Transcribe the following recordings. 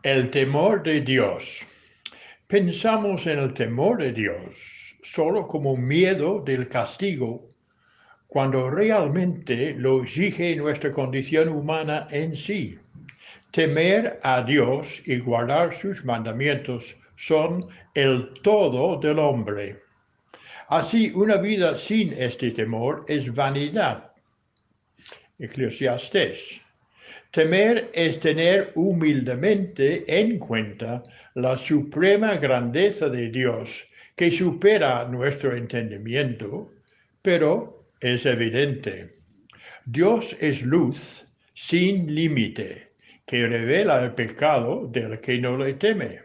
El temor de Dios. Pensamos en el temor de Dios solo como miedo del castigo, cuando realmente lo exige nuestra condición humana en sí. Temer a Dios y guardar sus mandamientos son el todo del hombre. Así, una vida sin este temor es vanidad. Eclesiastés. Temer es tener humildemente en cuenta la suprema grandeza de Dios, que supera nuestro entendimiento, pero es evidente. Dios es luz sin límite, que revela el pecado del que no le teme.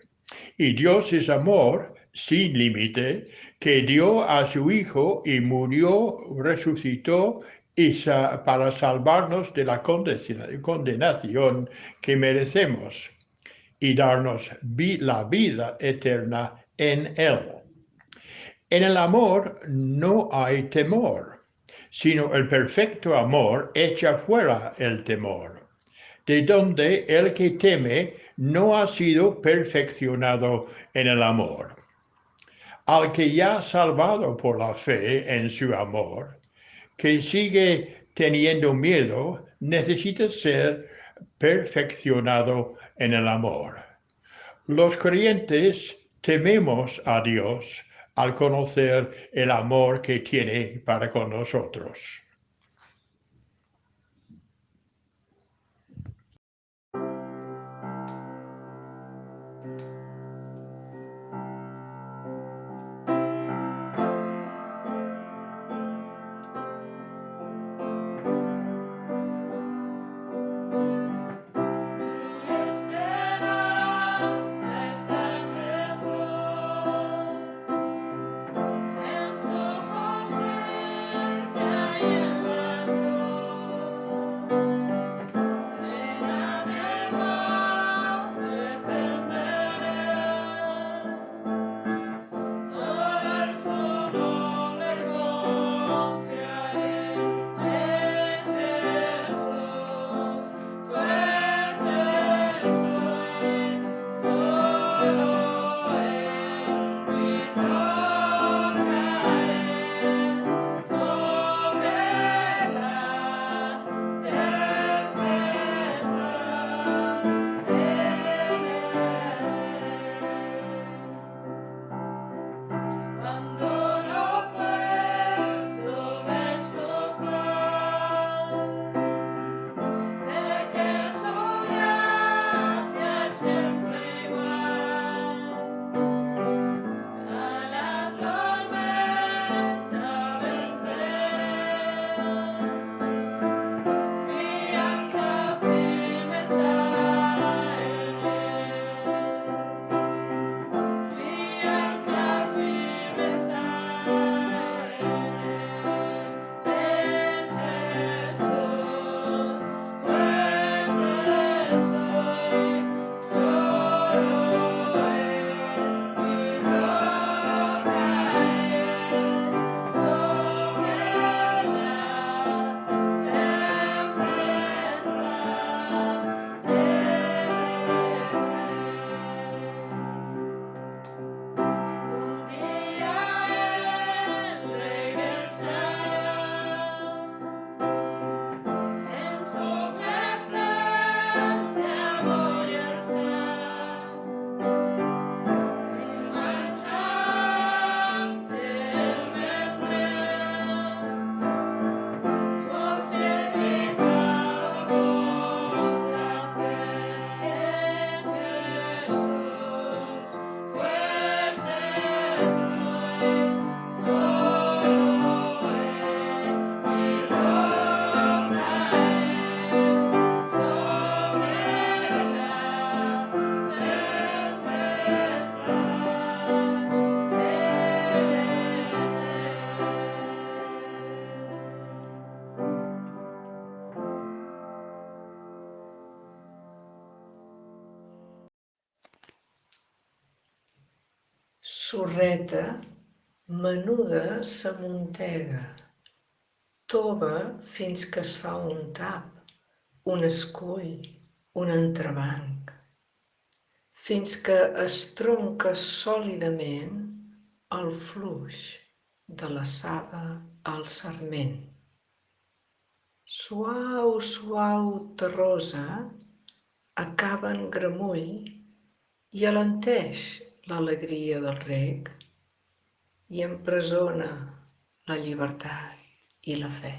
Y Dios es amor sin límite, que dio a su Hijo y murió, resucitó para salvarnos de la condenación que merecemos y darnos la vida eterna en Él. En el amor no hay temor, sino el perfecto amor echa fuera el temor, de donde el que teme no ha sido perfeccionado en el amor. Al que ya salvado por la fe en su amor, que sigue teniendo miedo, necesita ser perfeccionado en el amor. Los creyentes tememos a Dios al conocer el amor que tiene para con nosotros. Sorreta, menuda s'amuntega, tova fins que es fa un tap, un escull, un entrebanc. fins que es tronca sòlidament el fluix de la saba al sarment. Suau, suau terrosa, acaba en gramull i alenteix l'alegria del reg i empresona la llibertat i la fe.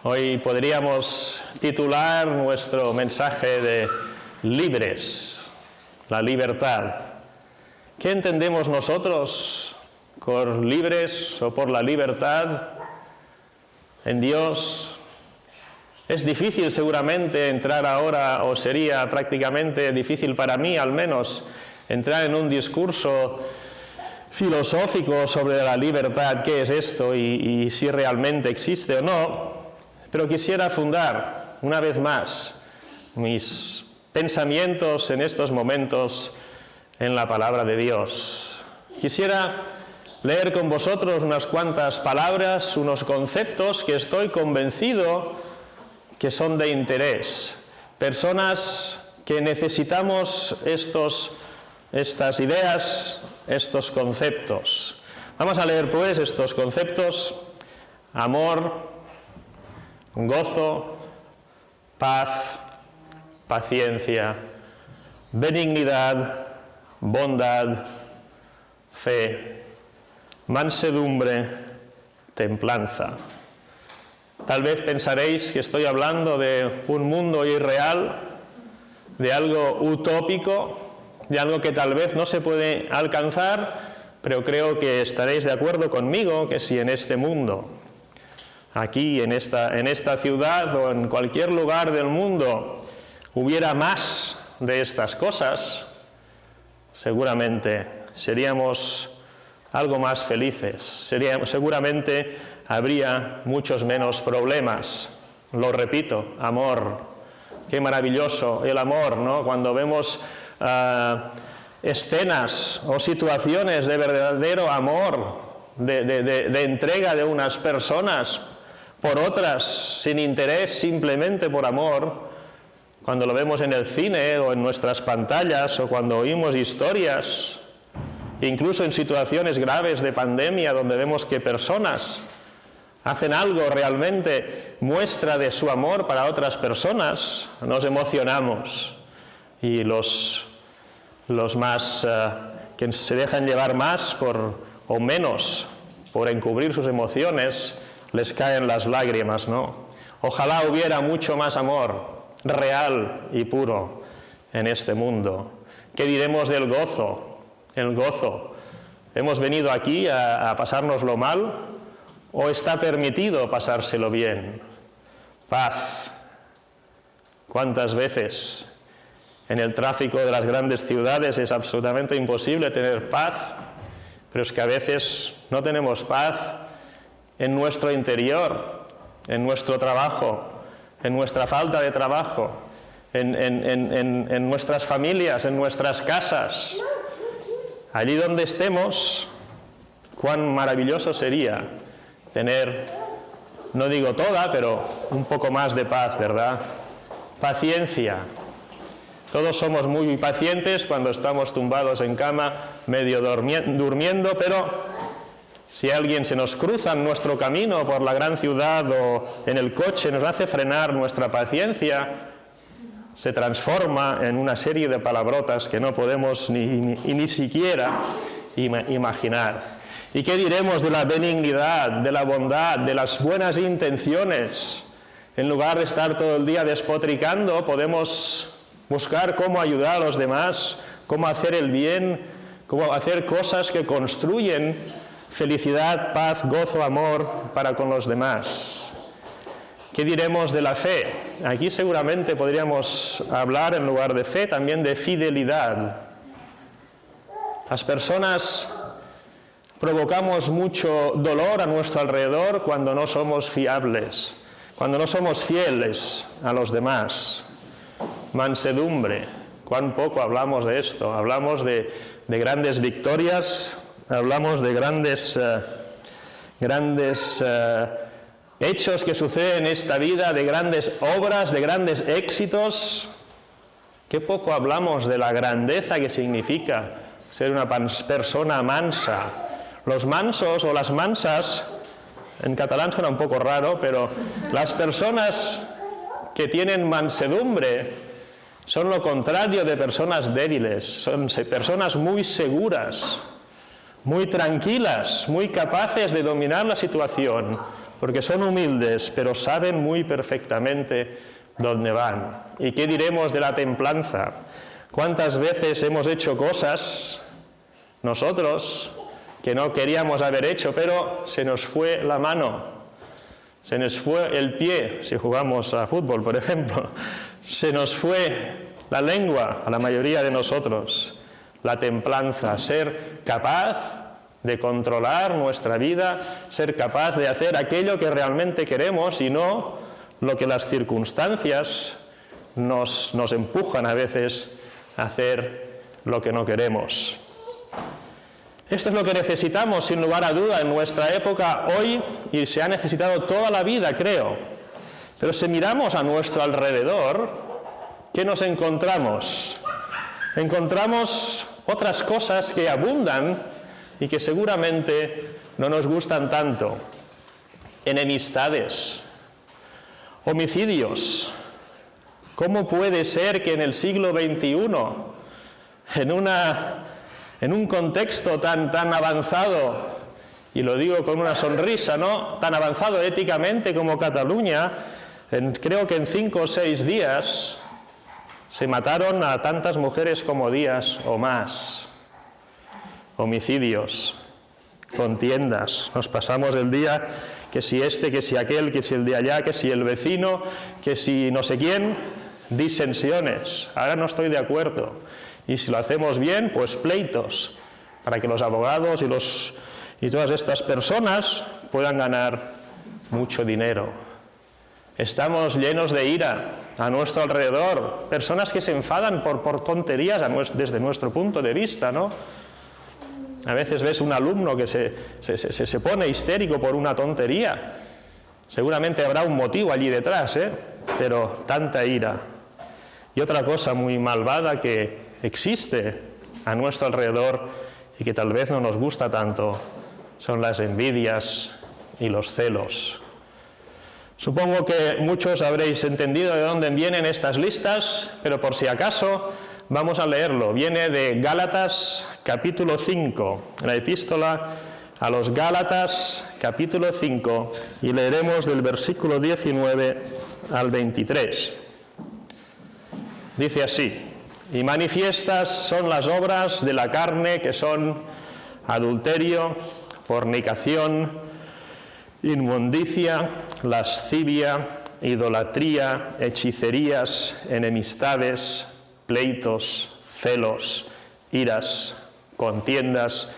Hoy podríamos titular nuestro mensaje de libres, la libertad. ¿Qué entendemos nosotros por libres o por la libertad en Dios? Es difícil seguramente entrar ahora, o sería prácticamente difícil para mí al menos, entrar en un discurso filosófico sobre la libertad, qué es esto y si realmente existe o no. Pero quisiera fundar una vez más mis pensamientos en estos momentos en la palabra de Dios. Quisiera leer con vosotros unas cuantas palabras, unos conceptos que estoy convencido que son de interés. Personas que necesitamos estas ideas, estos conceptos. Vamos a leer pues estos conceptos: amor, gozo, paz, paciencia, benignidad, bondad, fe, mansedumbre, templanza. Tal vez pensaréis que estoy hablando de un mundo irreal, de algo utópico, de algo que tal vez no se puede alcanzar, pero creo que estaréis de acuerdo conmigo que si en este mundo, aquí en esta ciudad o en cualquier lugar del mundo, hubiera más de estas cosas, seguramente seríamos algo más felices, seguramente habría muchos menos problemas. Lo repito, amor, qué maravilloso el amor, ¿no? Cuando vemos escenas o situaciones de verdadero amor, de entrega de unas personas por otras, sin interés, simplemente por amor, cuando lo vemos en el cine o en nuestras pantallas o cuando oímos historias, incluso en situaciones graves de pandemia, donde vemos que personas hacen algo realmente muestra de su amor para otras personas, nos emocionamos. Y los más que se dejan llevar más o menos por encubrir sus emociones, les caen las lágrimas, ¿no? Ojalá hubiera mucho más amor real y puro en este mundo. ¿Qué diremos del gozo? El gozo. ¿Hemos venido aquí a pasárnoslo mal o está permitido pasárselo bien? Paz. ¿Cuántas veces en el tráfico de las grandes ciudades es absolutamente imposible tener paz? Pero es que a veces no tenemos paz en nuestro interior, en nuestro trabajo, en nuestra falta de trabajo, en nuestras familias, en nuestras casas. Allí donde estemos, cuán maravilloso sería tener, no digo toda, pero un poco más de paz, ¿verdad? Paciencia. Todos somos muy pacientes cuando estamos tumbados en cama, medio durmiendo, pero si alguien se nos cruza en nuestro camino por la gran ciudad o en el coche, nos hace frenar nuestra paciencia, se transforma en una serie de palabrotas que no podemos ni siquiera imaginar. ¿Y qué diremos de la benignidad, de la bondad, de las buenas intenciones? En lugar de estar todo el día despotricando, podemos buscar cómo ayudar a los demás, cómo hacer el bien, cómo hacer cosas que construyen felicidad, paz, gozo, amor para con los demás. ¿Qué diremos de la fe? Aquí seguramente podríamos hablar, en lugar de fe, también de fidelidad. Las personas provocamos mucho dolor a nuestro alrededor cuando no somos fiables, cuando no somos fieles a los demás. Mansedumbre, cuán poco hablamos de esto. Hablamos de grandes victorias, hablamos de grandes hechos que suceden en esta vida, de grandes obras, de grandes éxitos. Qué poco hablamos de la grandeza que significa ser una persona mansa. Los mansos o las mansas, en catalán suena un poco raro, pero las personas que tienen mansedumbre son lo contrario de personas débiles, son personas muy seguras, muy tranquilas, muy capaces de dominar la situación, porque son humildes, pero saben muy perfectamente dónde van. ¿Y qué diremos de la templanza? ¿Cuántas veces hemos hecho cosas nosotros que no queríamos haber hecho, pero se nos fue la mano, se nos fue el pie, si jugamos a fútbol, por ejemplo, se nos fue la lengua a la mayoría de nosotros? La templanza, ser capaz de controlar nuestra vida, ser capaz de hacer aquello que realmente queremos y no lo que las circunstancias nos empujan a veces a hacer lo que no queremos. Esto es lo que necesitamos, sin lugar a duda, en nuestra época hoy, y se ha necesitado toda la vida, creo. Pero si miramos a nuestro alrededor, ¿qué nos encontramos? Encontramos otras cosas que abundan y que seguramente no nos gustan tanto. Enemistades, homicidios. ¿Cómo puede ser que en el siglo XXI, en un contexto tan avanzado, y lo digo con una sonrisa, ¿no?, tan avanzado éticamente como Cataluña, creo que en 5 o 6 días se mataron a tantas mujeres como Díaz o más? Homicidios, contiendas, nos pasamos el día que si este, que si aquel, que si el de allá, que si el vecino, que si no sé quién, disensiones. Ahora no estoy de acuerdo. Y si lo hacemos bien, pues pleitos, para que los abogados y todas estas personas puedan ganar mucho dinero. Estamos llenos de ira a nuestro alrededor, personas que se enfadan por tonterías desde nuestro punto de vista, ¿no? A veces ves un alumno que se pone histérico por una tontería. Seguramente habrá un motivo allí detrás, pero tanta ira. Y otra cosa muy malvada que existe a nuestro alrededor y que tal vez no nos gusta tanto son las envidias y los celos. Supongo que muchos habréis entendido de dónde vienen estas listas, pero por si acaso vamos a leerlo. Viene de Gálatas capítulo 5, la epístola a los Gálatas capítulo 5, y leeremos del versículo 19 al 23. Dice así: y manifiestas son las obras de la carne, que son adulterio, fornicación, inmundicia, lascivia, idolatría, hechicerías, enemistades, pleitos, celos, iras, contiendas,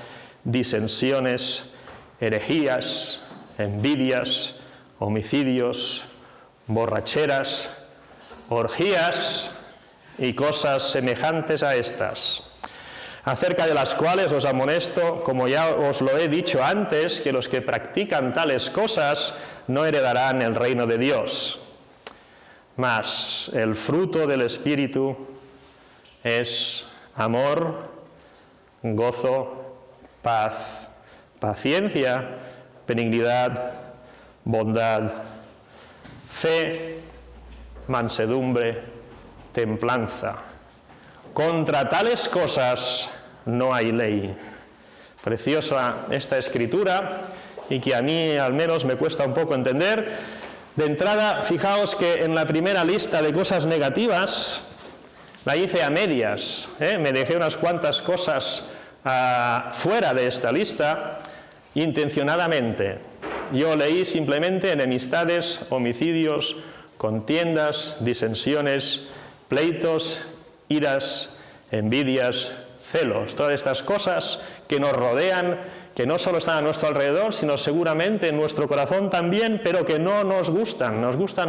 disensiones, herejías, envidias, homicidios, borracheras, orgías y cosas semejantes a estas, acerca de las cuales os amonesto, como ya os lo he dicho antes, que los que practican tales cosas no heredarán el reino de Dios. Mas el fruto del Espíritu es amor, gozo, paz, paciencia, benignidad, bondad, fe, mansedumbre, templanza. Contra tales cosas no hay ley. Preciosa esta escritura, y que a mí al menos me cuesta un poco entender. De entrada, fijaos que en la primera lista de cosas negativas la hice a medias, me dejé unas cuantas cosas fuera de esta lista intencionadamente. Yo leí simplemente enemistades, homicidios, contiendas, disensiones, pleitos, iras, envidias, celos, todas estas cosas que nos rodean, que no solo están a nuestro alrededor, sino seguramente en nuestro corazón también, pero que no nos gustan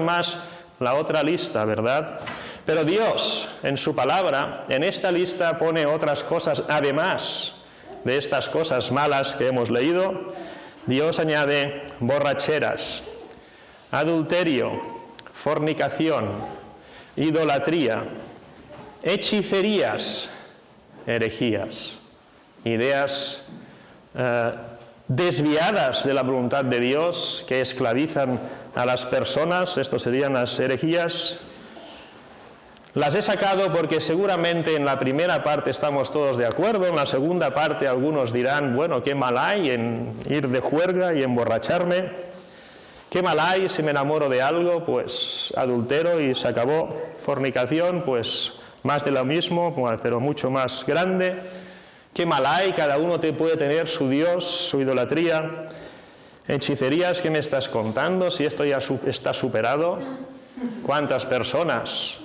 más la otra lista, ¿verdad? Pero Dios, en su palabra, en esta lista pone otras cosas, además de estas cosas malas que hemos leído. Dios añade borracheras, adulterio, fornicación, idolatría, hechicerías, herejías, ideas desviadas de la voluntad de Dios que esclavizan a las personas. Esto serían las herejías. Las he sacado porque seguramente en la primera parte estamos todos de acuerdo, en la segunda parte algunos dirán, bueno, qué mal hay en ir de juerga y emborracharme, qué mal hay si me enamoro de algo, pues adultero y se acabó, fornicación, pues más de lo mismo, pero mucho más grande, qué mal hay, cada uno puede tener su Dios, su idolatría, hechicerías, ¿qué me estás contando? Si esto ya está superado, ¿cuántas personas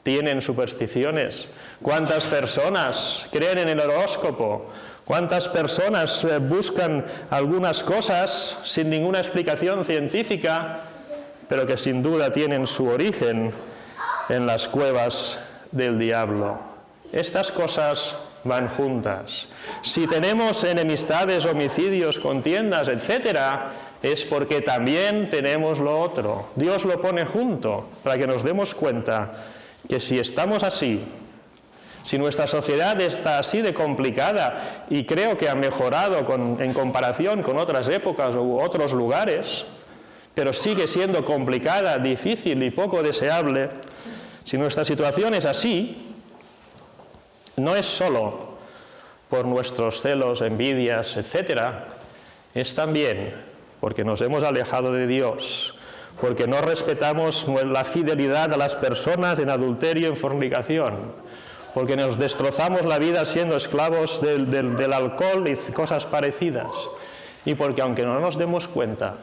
tienen supersticiones? ¿Cuántas personas creen en el horóscopo? ¿Cuántas personas buscan algunas cosas sin ninguna explicación científica, pero que sin duda tienen su origen en las cuevas del diablo? Estas cosas van juntas. Si tenemos enemistades, homicidios, contiendas, etcétera, es porque también tenemos lo otro. Dios lo pone junto para que nos demos cuenta que si estamos así, si nuestra sociedad está así de complicada, y creo que ha mejorado en comparación con otras épocas u otros lugares, pero sigue siendo complicada, difícil y poco deseable, si nuestra situación es así, no es solo por nuestros celos, envidias, etcétera, es también porque nos hemos alejado de Dios, porque no respetamos la fidelidad a las personas en adulterio, en fornicación, porque nos destrozamos la vida siendo esclavos del alcohol y cosas parecidas, y porque aunque no nos demos cuenta,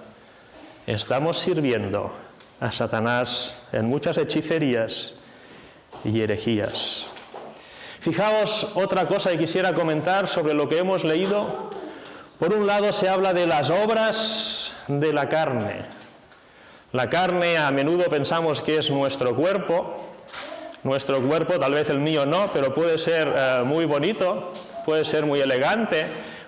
estamos sirviendo a Satanás en muchas hechicerías y herejías. Fijaos otra cosa que quisiera comentar sobre lo que hemos leído. Por un lado se habla de las obras de la carne. La carne a menudo pensamos que es nuestro cuerpo, tal vez el mío no, pero puede ser muy bonito, puede ser muy elegante.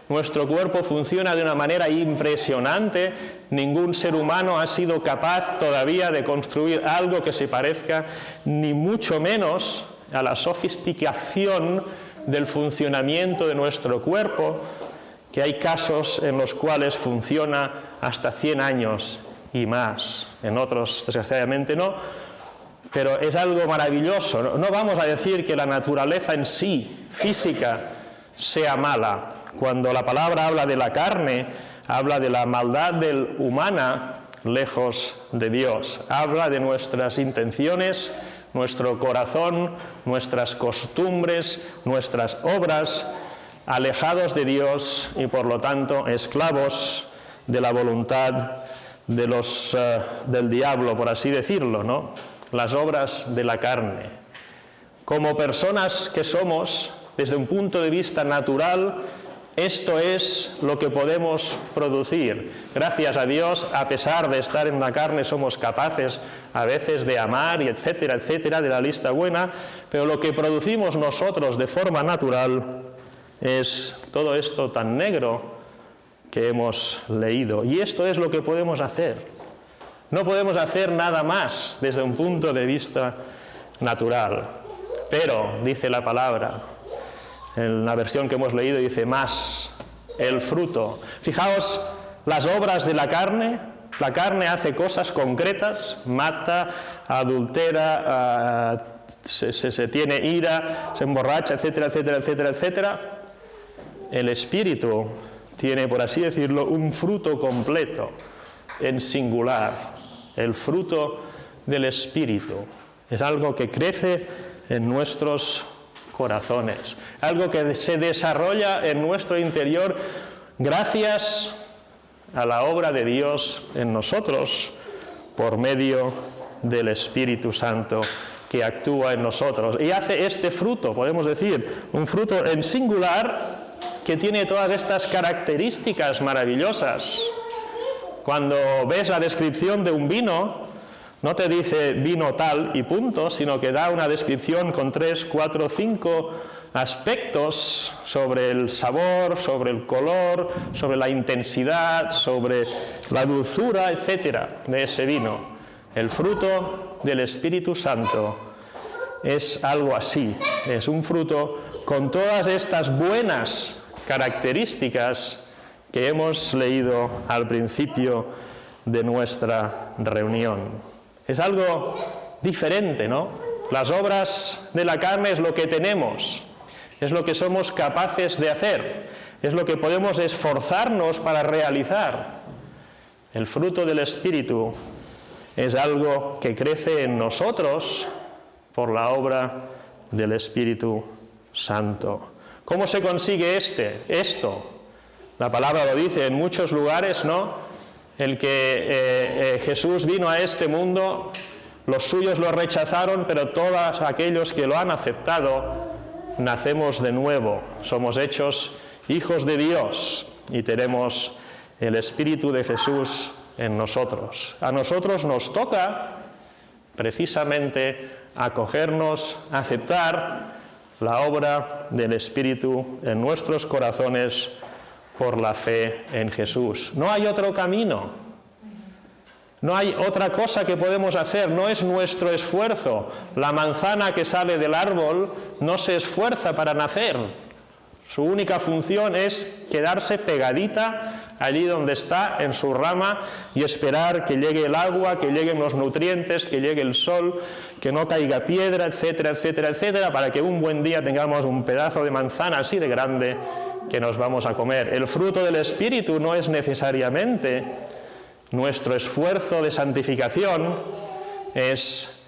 Nuestro cuerpo funciona de una manera impresionante. Ningún ser humano ha sido capaz todavía de construir algo que se parezca ni mucho menos a la sofisticación del funcionamiento de nuestro cuerpo, que hay casos en los cuales funciona hasta 100 años y más, en otros desgraciadamente no, pero es algo maravilloso. No vamos a decir que la naturaleza en sí, física, sea mala. Cuando la palabra habla de la carne, habla de la maldad humana lejos de Dios, habla de nuestras intenciones, nuestro corazón, nuestras costumbres, nuestras obras, alejados de Dios y por lo tanto esclavos de la voluntad del diablo, por así decirlo, ¿no? Las obras de la carne. Como personas que somos, desde un punto de vista natural, esto es lo que podemos producir. Gracias a Dios, a pesar de estar en la carne, somos capaces a veces de amar y etcétera, etcétera, de la lista buena, pero lo que producimos nosotros de forma natural es todo esto tan negro que hemos leído. Y esto es lo que podemos hacer. No podemos hacer nada más desde un punto de vista natural. Pero, dice la palabra, en la versión que hemos leído dice más, el fruto. Fijaos, las obras de la carne hace cosas concretas, mata, adultera, se tiene ira, se emborracha, etcétera, etcétera, etcétera, etcétera. El Espíritu tiene, por así decirlo, un fruto completo, en singular. El fruto del Espíritu. Es algo que crece en nuestros corazones, algo que se desarrolla en nuestro interior gracias a la obra de Dios en nosotros por medio del Espíritu Santo que actúa en nosotros y hace este fruto, podemos decir, un fruto en singular que tiene todas estas características maravillosas. Cuando ves la descripción de un vino, no te dice vino tal y punto, sino que da una descripción con 3, 4, 5 aspectos sobre el sabor, sobre el color, sobre la intensidad, sobre la dulzura, etcétera, de ese vino. El fruto del Espíritu Santo es algo así, es un fruto con todas estas buenas características que hemos leído al principio de nuestra reunión. Es algo diferente, ¿no? Las obras de la carne es lo que tenemos, es lo que somos capaces de hacer, es lo que podemos esforzarnos para realizar. El fruto del Espíritu es algo que crece en nosotros por la obra del Espíritu Santo. ¿Cómo se consigue esto? La palabra lo dice en muchos lugares, ¿no? El que Jesús vino a este mundo, los suyos lo rechazaron, pero todos aquellos que lo han aceptado, nacemos de nuevo, somos hechos hijos de Dios y tenemos el Espíritu de Jesús en nosotros. A nosotros nos toca precisamente acogernos, aceptar la obra del Espíritu en nuestros corazones por la fe en Jesús. No hay otro camino, no hay otra cosa que podemos hacer, no es nuestro esfuerzo. La manzana que sale del árbol no se esfuerza para nacer, su única función es quedarse pegadita allí donde está, en su rama, y esperar que llegue el agua, que lleguen los nutrientes, que llegue el sol, que no caiga piedra, etcétera, etcétera, etcétera, para que un buen día tengamos un pedazo de manzana así de grande que nos vamos a comer. El fruto del Espíritu no es necesariamente nuestro esfuerzo de santificación, es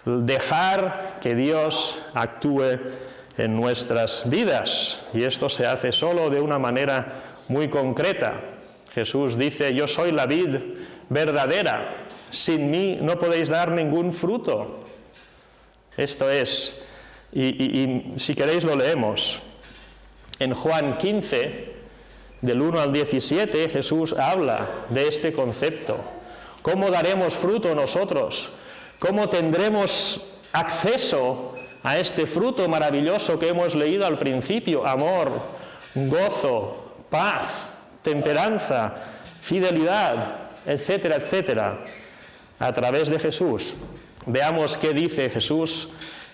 dejar que Dios actúe en nuestras vidas, y esto se hace solo de una manera muy concreta. Jesús dice: yo soy la vid verdadera, sin mí no podéis dar ningún fruto. Esto es, y si queréis lo leemos. En Juan 15, del 1 al 17, Jesús habla de este concepto. ¿Cómo daremos fruto nosotros? ¿Cómo tendremos acceso a este fruto maravilloso que hemos leído al principio? Amor, gozo, paz, temperanza, fidelidad, etcétera, etcétera, a través de Jesús. Veamos qué dice Jesús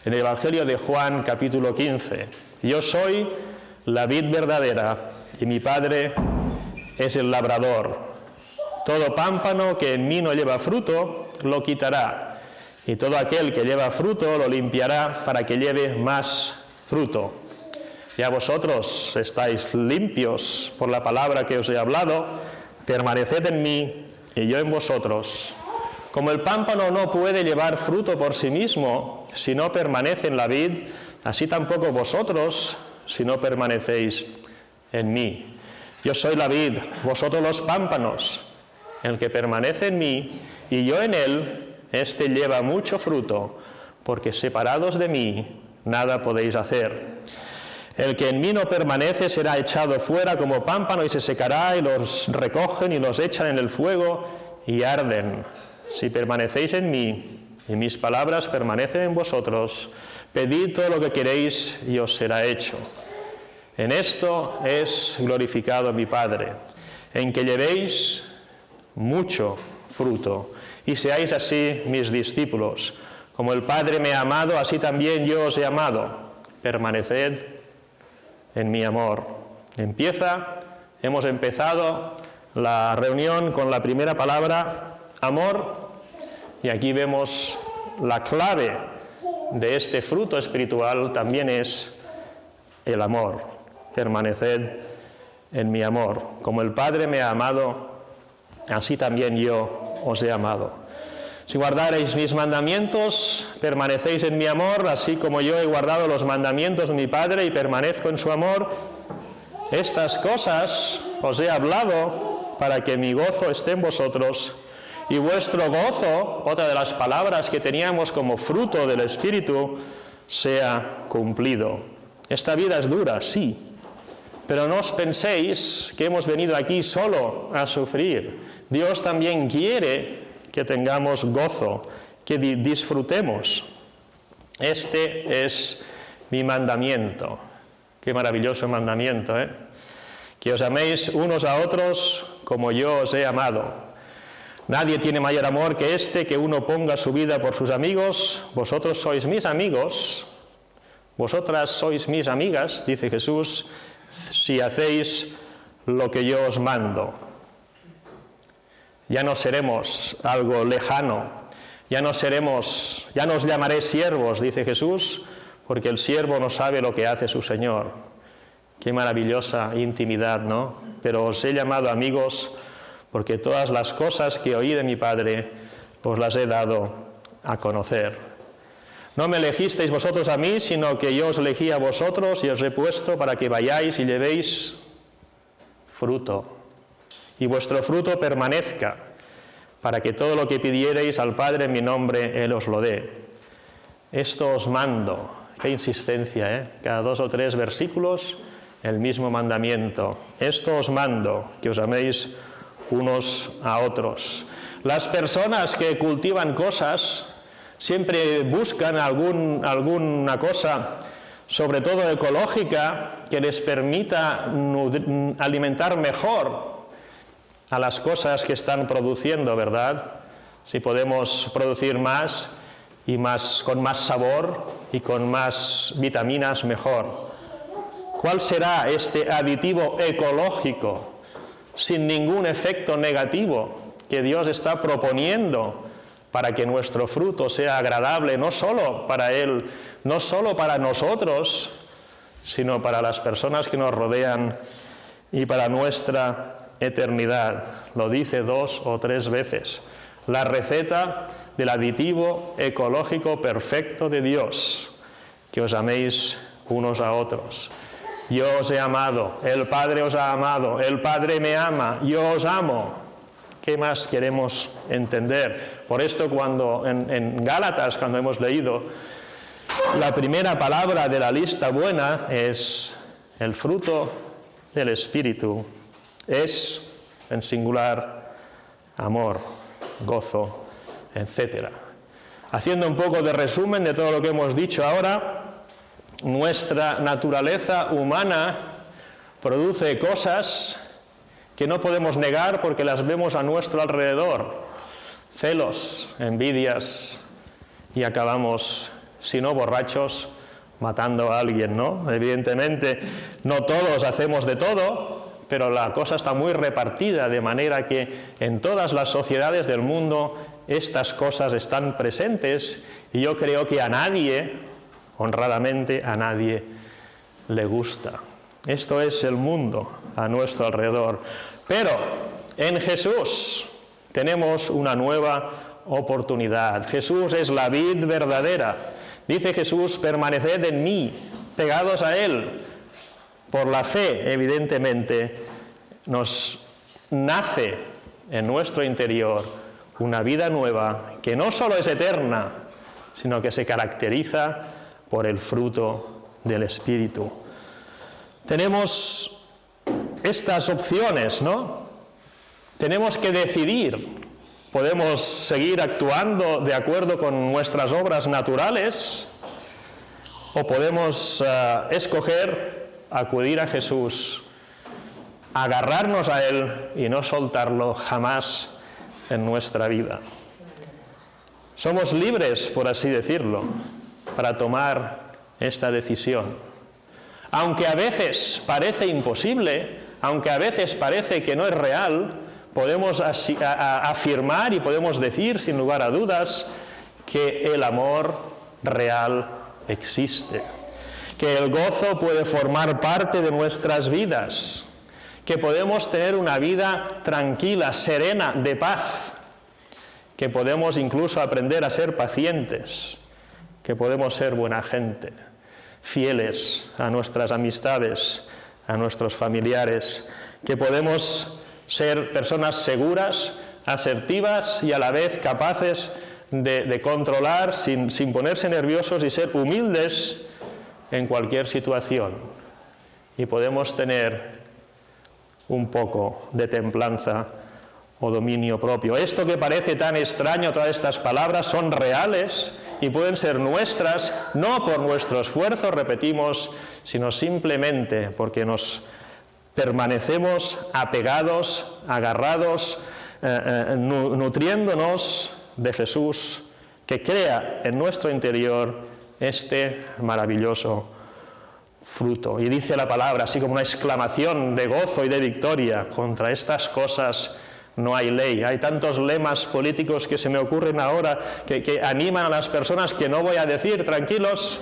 en el Evangelio de Juan, capítulo 15. Yo soy la vid verdadera y mi Padre es el labrador. Todo pámpano que en mí no lleva fruto, lo quitará, y todo aquel que lleva fruto lo limpiará para que lleve más fruto. Ya vosotros estáis limpios por la palabra que os he hablado, permaneced en mí y yo en vosotros. Como el pámpano no puede llevar fruto por sí mismo si no permanece en la vid, así tampoco vosotros si no permanecéis en mí. Yo soy la vid, vosotros los pámpanos. El que permanece en mí y yo en él, éste lleva mucho fruto, porque separados de mí nada podéis hacer. El que en mí no permanece será echado fuera como pámpano y se secará, y los recogen y los echan en el fuego y arden. Si permanecéis en mí y mis palabras permanecen en vosotros, pedid todo lo que queréis y os será hecho. En esto es glorificado mi Padre, en que llevéis mucho fruto y seáis así mis discípulos. Como el Padre me ha amado, así también yo os he amado. Permaneced en mi amor. Hemos empezado la reunión con la primera palabra, amor, y aquí vemos la clave de este fruto espiritual también es el amor. Permaneced en mi amor. Como el Padre me ha amado, así también yo os he amado. Si guardareis mis mandamientos, permanecéis en mi amor, así como yo he guardado los mandamientos de mi Padre y permanezco en su amor. Estas cosas os he hablado para que mi gozo esté en vosotros y vuestro gozo, otra de las palabras que teníamos como fruto del Espíritu, sea cumplido. Esta vida es dura, sí, pero no os penséis que hemos venido aquí solo a sufrir. Dios también quiere que tengamos gozo, que disfrutemos. Este es mi mandamiento. Qué maravilloso mandamiento, ¿eh? Que os améis unos a otros como yo os he amado. Nadie tiene mayor amor que este, que uno ponga su vida por sus amigos. Vosotros sois mis amigos, vosotras sois mis amigas, dice Jesús, si hacéis lo que yo os mando. Ya no seremos algo lejano, ya no os llamaré siervos, dice Jesús, porque el siervo no sabe lo que hace su Señor. Qué maravillosa intimidad, ¿no? Pero os he llamado amigos, porque todas las cosas que oí de mi Padre os las he dado a conocer. No me elegisteis vosotros a mí, sino que yo os elegí a vosotros y os he puesto para que vayáis y llevéis fruto, y vuestro fruto permanezca, para que todo lo que pidiereis al Padre en mi nombre, Él os lo dé. Esto os mando. Qué insistencia, ¿eh? Cada 2 o 3 versículos, el mismo mandamiento. Esto os mando, que os améis unos a otros. Las personas que cultivan cosas siempre buscan alguna cosa, sobre todo ecológica, que les permita alimentar mejor a las cosas que están produciendo, ¿verdad? Si podemos producir más y con más sabor y con más vitaminas, mejor. ¿Cuál será este aditivo ecológico sin ningún efecto negativo que Dios está proponiendo para que nuestro fruto sea agradable no solo para Él, no solo para nosotros, sino para las personas que nos rodean y para nuestra eternidad? Lo dice 2 o 3 veces. La receta del aditivo ecológico perfecto de Dios, que os améis unos a otros. Yo os he amado, el Padre os ha amado, el Padre me ama, yo os amo. ¿Qué más queremos entender? Por esto cuando en Gálatas, cuando hemos leído, la primera palabra de la lista buena es el fruto del Espíritu. Es, en singular, amor, gozo, etc. Haciendo un poco de resumen de todo lo que hemos dicho ahora, nuestra naturaleza humana produce cosas que no podemos negar porque las vemos a nuestro alrededor. Celos, envidias, y acabamos, si no borrachos, matando a alguien, ¿no? Evidentemente, no todos hacemos de todo, pero la cosa está muy repartida, de manera que en todas las sociedades del mundo estas cosas están presentes, y yo creo que a nadie, honradamente a nadie, le gusta. Esto es el mundo a nuestro alrededor. Pero en Jesús tenemos una nueva oportunidad. Jesús es la vid verdadera. Dice Jesús: permaneced en mí, pegados a Él. Por la fe, evidentemente, nos nace en nuestro interior una vida nueva que no solo es eterna, sino que se caracteriza por el fruto del Espíritu. Tenemos estas opciones, ¿no? Tenemos que decidir. Podemos seguir actuando de acuerdo con nuestras obras naturales, o podemos escoger acudir a Jesús, agarrarnos a Él y no soltarlo jamás en nuestra vida. Somos libres, por así decirlo, para tomar esta decisión. Aunque a veces parece imposible, aunque a veces parece que no es real, podemos afirmar y podemos decir sin lugar a dudas que el amor real existe, que el gozo puede formar parte de nuestras vidas, que podemos tener una vida tranquila, serena, de paz, que podemos incluso aprender a ser pacientes, que podemos ser buena gente, fieles a nuestras amistades, a nuestros familiares, que podemos ser personas seguras, asertivas y a la vez capaces de controlar sin ponerse nerviosos y ser humildes en cualquier situación. Y podemos tener un poco de templanza o dominio propio. Esto que parece tan extraño, todas estas palabras son reales y pueden ser nuestras, no por nuestro esfuerzo, repetimos, sino simplemente porque nos permanecemos apegados, agarrados, nutriéndonos de Jesús, que crea en nuestro interior este maravilloso fruto. Y dice la palabra, así como una exclamación de gozo y de victoria: contra estas cosas no hay ley. Hay tantos lemas políticos que se me ocurren ahora que animan a las personas, que no voy a decir, tranquilos.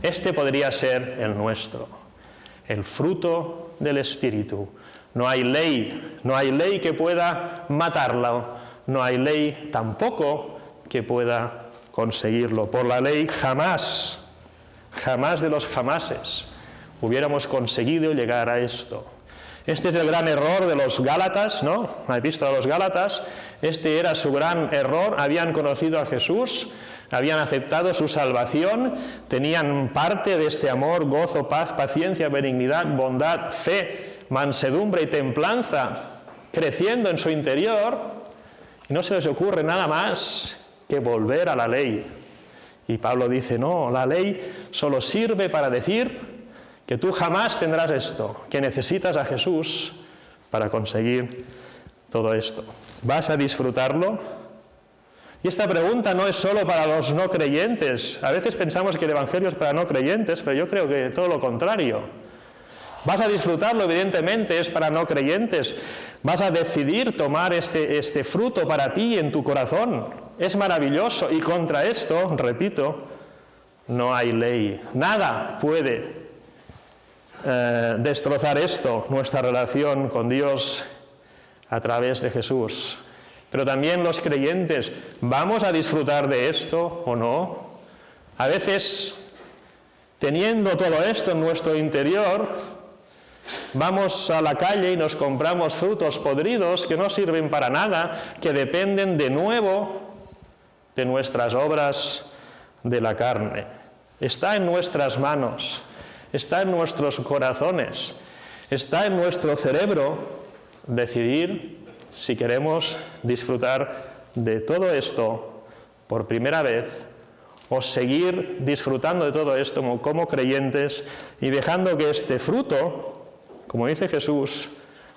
Este podría ser el nuestro, el fruto del Espíritu. No hay ley que pueda matarlo, no hay ley tampoco que pueda conseguirlo. Por la ley jamás de los jamases hubiéramos conseguido llegar a esto. Este es el gran error de los Gálatas, ¿no? ¿Habéis visto a los Gálatas? Este era su gran error. Habían conocido a Jesús, habían aceptado su salvación, tenían parte de este amor, gozo, paz, paciencia, benignidad, bondad, fe, mansedumbre y templanza creciendo en su interior, y no se les ocurre nada más que volver a la ley. Y Pablo dice: no, la ley solo sirve para decir que tú jamás tendrás esto, que necesitas a Jesús para conseguir todo esto. ¿Vas a disfrutarlo? Y esta pregunta no es solo para los no creyentes. A veces pensamos que el Evangelio es para no creyentes, pero yo creo que todo lo contrario. ¿Vas a disfrutarlo? Evidentemente es para no creyentes. ¿Vas a decidir tomar este fruto para ti en tu corazón? Es maravilloso, y contra esto, repito, no hay ley. Nada puede destrozar esto, nuestra relación con Dios a través de Jesús. Pero también los creyentes, ¿vamos a disfrutar de esto o no? A veces, teniendo todo esto en nuestro interior, vamos a la calle y nos compramos frutos podridos que no sirven para nada, que dependen de nuevo de nuestras obras de la carne. Está en nuestras manos, está en nuestros corazones, está en nuestro cerebro decidir si queremos disfrutar de todo esto por primera vez, o seguir disfrutando de todo esto como creyentes y dejando que este fruto, como dice Jesús,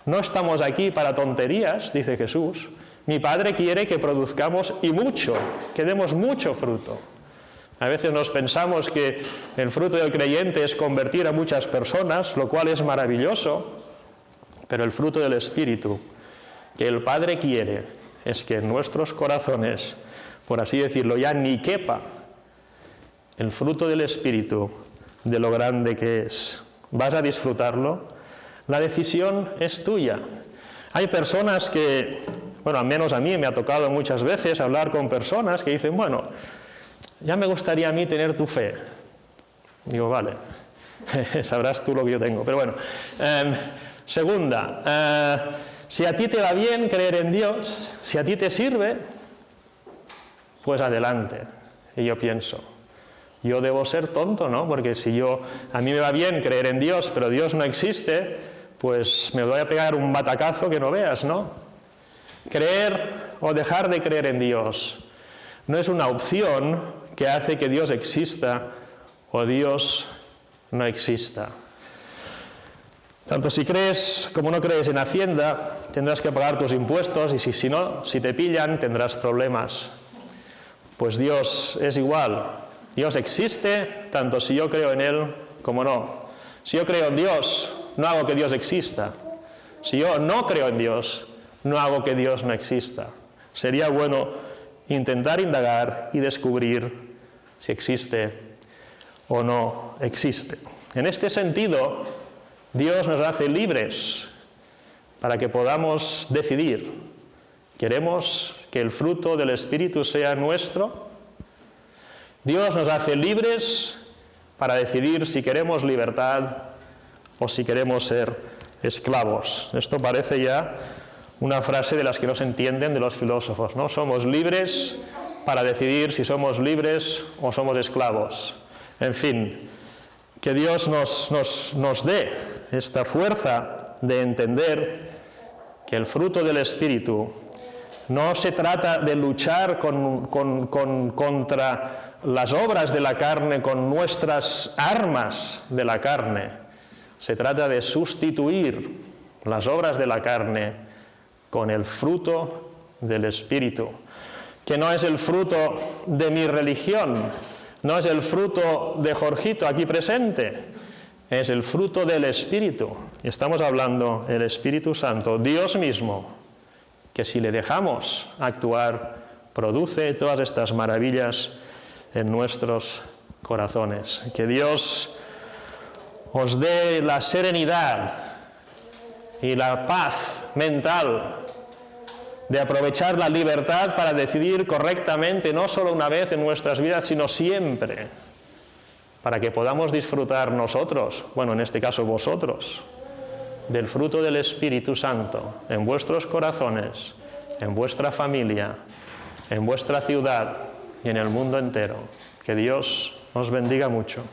no estamos aquí para tonterías, dice Jesús. Mi Padre quiere que produzcamos y mucho, que demos mucho fruto. A veces nos pensamos que el fruto del creyente es convertir a muchas personas, lo cual es maravilloso, pero el fruto del Espíritu que el Padre quiere es que en nuestros corazones, por así decirlo, ya ni quepa el fruto del Espíritu de lo grande que es. ¿Vas a disfrutarlo? La decisión es tuya. Hay personas que, bueno, al menos a mí me ha tocado muchas veces hablar con personas que dicen, bueno, ya me gustaría a mí tener tu fe. Digo, vale, sabrás tú lo que yo tengo. Pero bueno, segunda, si a ti te va bien creer en Dios, si a ti te sirve, pues adelante. Y yo pienso, yo debo ser tonto, ¿no? Porque si a mí me va bien creer en Dios, pero Dios no existe, pues me voy a pegar un batacazo que no veas, ¿no? Creer o dejar de creer en Dios no es una opción que hace que Dios exista o Dios no exista. Tanto si crees como no crees en Hacienda, tendrás que pagar tus impuestos, y si no, si te pillan, tendrás problemas. Pues Dios es igual. Dios existe tanto si yo creo en Él como no. Si yo creo en Dios, no hago que Dios exista. Si yo no creo en Dios, no hago que Dios no exista. Sería bueno intentar indagar y descubrir si existe o no existe. En este sentido, Dios nos hace libres para que podamos decidir. ¿Queremos que el fruto del Espíritu sea nuestro? Dios nos hace libres para decidir si queremos libertad o si queremos ser esclavos. Esto parece ya una frase de las que no se entienden de los filósofos, ¿no? Somos libres para decidir si somos libres o somos esclavos. En fin, que Dios nos dé esta fuerza de entender que el fruto del Espíritu no se trata de luchar contra las obras de la carne con nuestras armas de la carne. Se trata de sustituir las obras de la carne con el fruto del Espíritu, que no es el fruto de mi religión, no es el fruto de Jorgito aquí presente, es el fruto del Espíritu. Y estamos hablando del Espíritu Santo, Dios mismo, que si le dejamos actuar, produce todas estas maravillas en nuestros corazones. Que Dios os dé la serenidad y la paz mental de aprovechar la libertad para decidir correctamente, no solo una vez en nuestras vidas, sino siempre, para que podamos disfrutar nosotros, bueno, en este caso vosotros, del fruto del Espíritu Santo en vuestros corazones, en vuestra familia, en vuestra ciudad y en el mundo entero. Que Dios os bendiga mucho.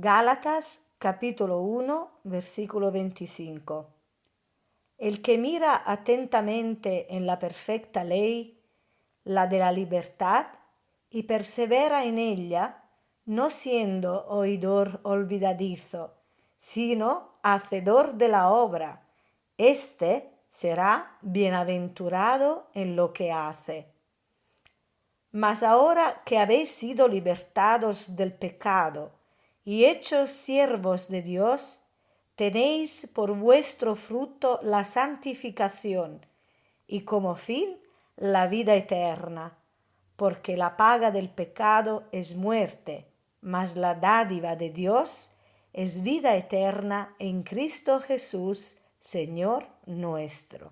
Gálatas capítulo 1, versículo 25. El que mira atentamente en la perfecta ley, la de la libertad, y persevera en ella, no siendo oidor olvidadizo, sino hacedor de la obra, éste será bienaventurado en lo que hace. Mas ahora que habéis sido libertados del pecado y hechos siervos de Dios, tenéis por vuestro fruto la santificación y como fin la vida eterna, porque la paga del pecado es muerte, mas la dádiva de Dios es vida eterna en Cristo Jesús, Señor nuestro.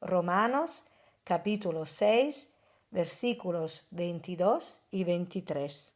Romanos capítulo 6, versículos 22 y 23.